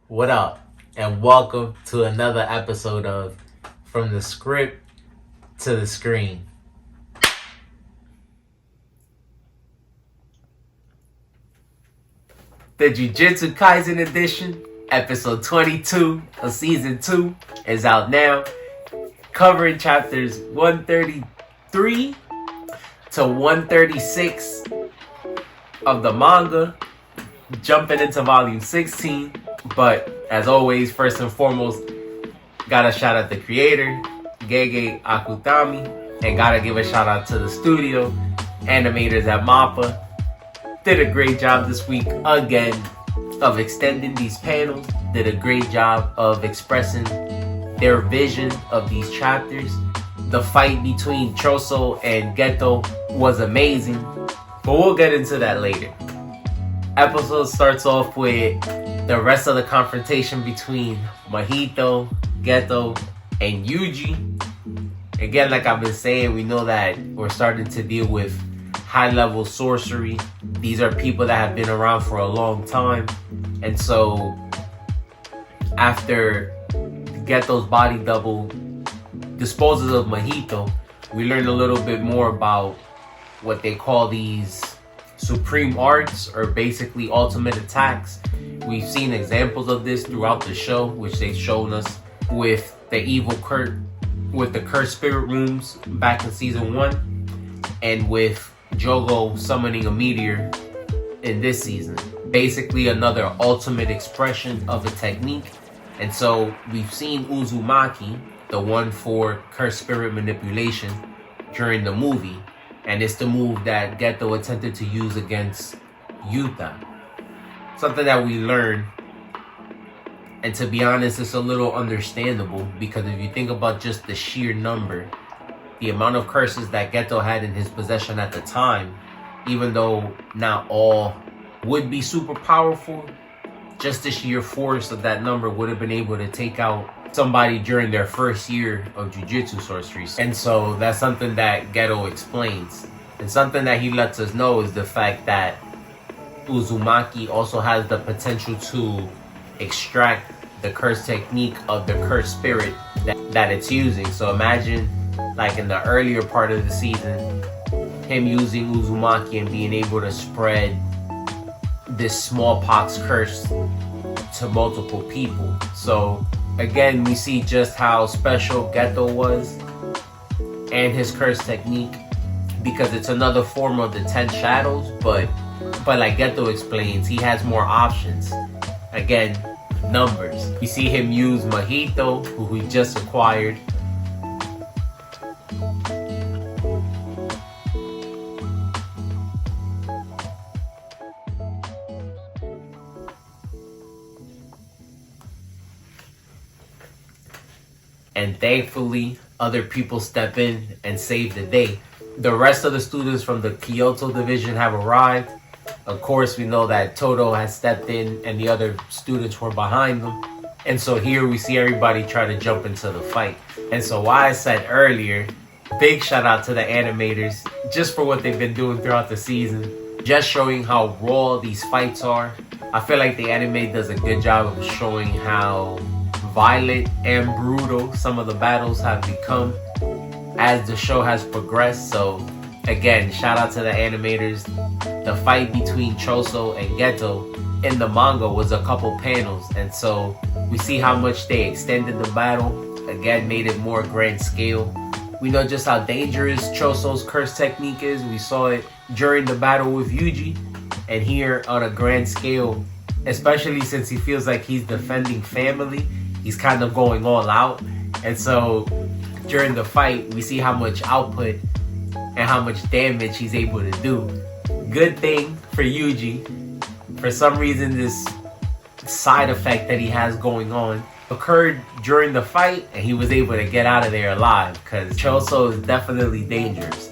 What up? And welcome to another episode of From the Script to the Screen. The Jujutsu Kaisen edition, episode 22 of season 2, is out now, covering chapters 133 to 136 of the manga, jumping into volume 16. But as always, first and foremost, gotta shout out the creator, Gege Akutami, and gotta give a shout out to the studio, animators at MAPPA. Did a great job this week again of extending these panels, did a great job of expressing their vision of these chapters. The fight between Choso and Geto was amazing, but we'll get into that later. Episode starts off with the rest of the confrontation between Mahito, Geto, and Yuji. Again, like I've been saying, we know that we're starting to deal with high-level sorcery. These are people that have been around for a long time. And so, after Geto's body double disposes of Mahito, we learn a little bit more about what they call these supreme arts, or basically ultimate attacks. We've seen examples of this throughout the show, which they've shown us with the cursed spirit rooms back in season 1, and with Jogo summoning a meteor in this season. Basically another ultimate expression of a technique. And so we've seen Uzumaki, the one for cursed spirit manipulation, during the movie. And it's the move that Geto attempted to use against Yuta. Something that we learn, and to be honest, it's a little understandable, because if you think about just the sheer number, the amount of curses that Geto had in his possession at the time, even though not all would be super powerful, just the sheer force of that number would have been able to take out somebody during their first year of Jujutsu sorcery. And so that's something that Geto explains. And something that he lets us know is the fact that Uzumaki also has the potential to extract the curse technique of the cursed spirit that it's using. So imagine, like in the earlier part of the season, him using Uzumaki and being able to spread this smallpox curse to multiple people. So again, we see just how special Geto was and his curse technique, because it's another form of the 10 shadows, but like Geto explains, he has more options. Again, numbers. We see him use Mahito, who we just acquired. And thankfully, other people step in and save the day. The rest of the students from the Kyoto division have arrived. Of course, we know that Todo has stepped in and the other students were behind them. And so here we see everybody try to jump into the fight. And so why I said earlier, big shout out to the animators just for what they've been doing throughout the season. Just showing how raw these fights are. I feel like the anime does a good job of showing how violent and brutal some of the battles have become as the show has progressed. So again, shout out to the animators. The fight between Choso and Geto in the manga was a couple panels, and so we see how much they extended the battle. Again, made it more grand scale. We know just how dangerous Choso's curse technique is. We saw it during the battle with Yuji, and here on a grand scale, especially since he feels like he's defending family, he's kind of going all out. And so during the fight, we see how much output and how much damage he's able to do. Good thing for Yuji. For some reason, this side effect that he has going on occurred during the fight, and he was able to get out of there alive, because Choso is definitely dangerous.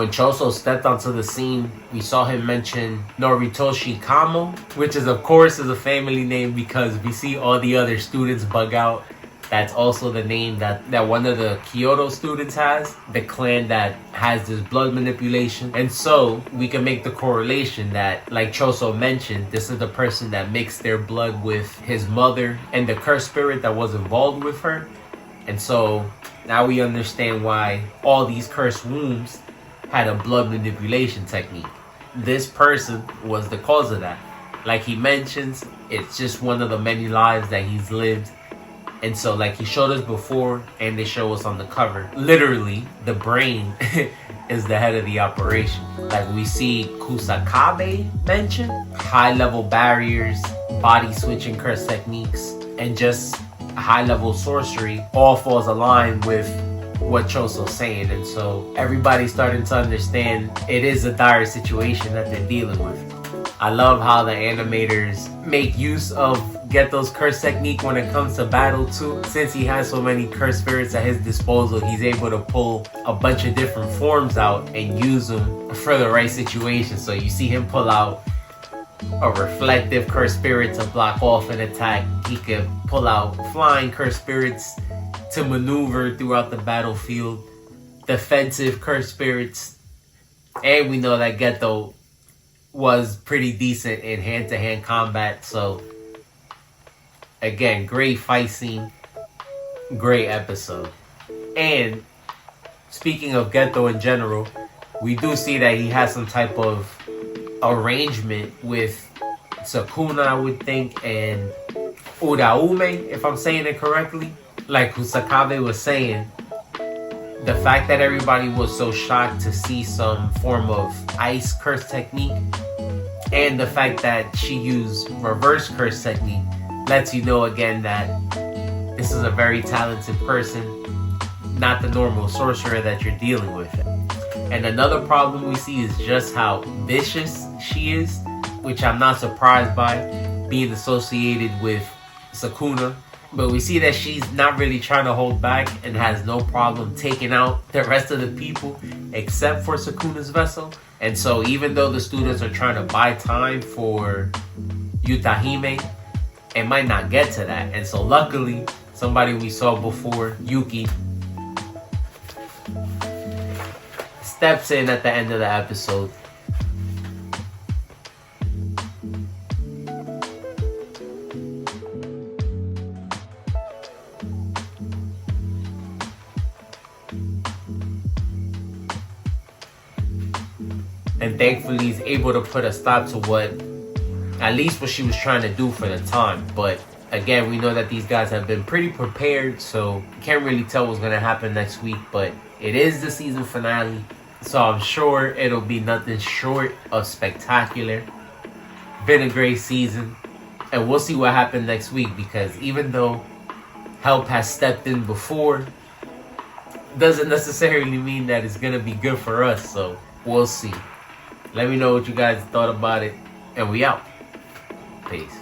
When Choso stepped onto the scene, we saw him mention Noritoshi Kamo, which is of course is a family name because we see all the other students bug out. That's also the name that one of the Kyoto students has, the clan that has this blood manipulation. And so we can make the correlation that, like Choso mentioned, this is the person that mixed their blood with his mother and the cursed spirit that was involved with her. And so now we understand why all these cursed wombs had a blood manipulation technique. This person was the cause of that. Like he mentions, it's just one of the many lives that he's lived. And so like he showed us before and they show us on the cover, literally the brain is the head of the operation. Like we see Kusakabe mentioned, high level barriers, body switching curse techniques, and just high level sorcery all falls aligned with what Choso's saying. And so everybody's starting to understand it is a dire situation that they're dealing with. I love how the animators make use of Geto's curse technique when it comes to battle too. Since he has so many curse spirits at his disposal, he's able to pull a bunch of different forms out and use them for the right situation. So you see him pull out a reflective curse spirit to block off an attack. He could pull out flying curse spirits to maneuver throughout the battlefield, defensive curse spirits, and we know that Geto was pretty decent in hand-to-hand combat. So again, great fight scene, great episode. And speaking of Geto in general, we do see that he has some type of arrangement with Sukuna, I would think, and Uraume, if I'm saying it correctly. Like Kusakabe was saying, the fact that everybody was so shocked to see some form of ice curse technique, and the fact that she used reverse curse technique, lets you know again that this is a very talented person, not the normal sorcerer that you're dealing with. And another problem we see is just how vicious she is, which I'm not surprised by, being associated with Sukuna. But we see that she's not really trying to hold back and has no problem taking out the rest of the people except for Sukuna's vessel. And so even though the students are trying to buy time for Yutahime, it might not get to that. And so luckily, somebody we saw before, Yuki, steps in at the end of the episode. And thankfully he's able to put a stop to at least what she was trying to do for the time. But again, we know that these guys have been pretty prepared, so can't really tell what's going to happen next week. But it is the season finale, so I'm sure it'll be nothing short of spectacular. Been a great season, and we'll see what happens next week, because even though help has stepped in before, doesn't necessarily mean that it's going to be good for us, so we'll see. Let me know what you guys thought about it, and we out. Peace.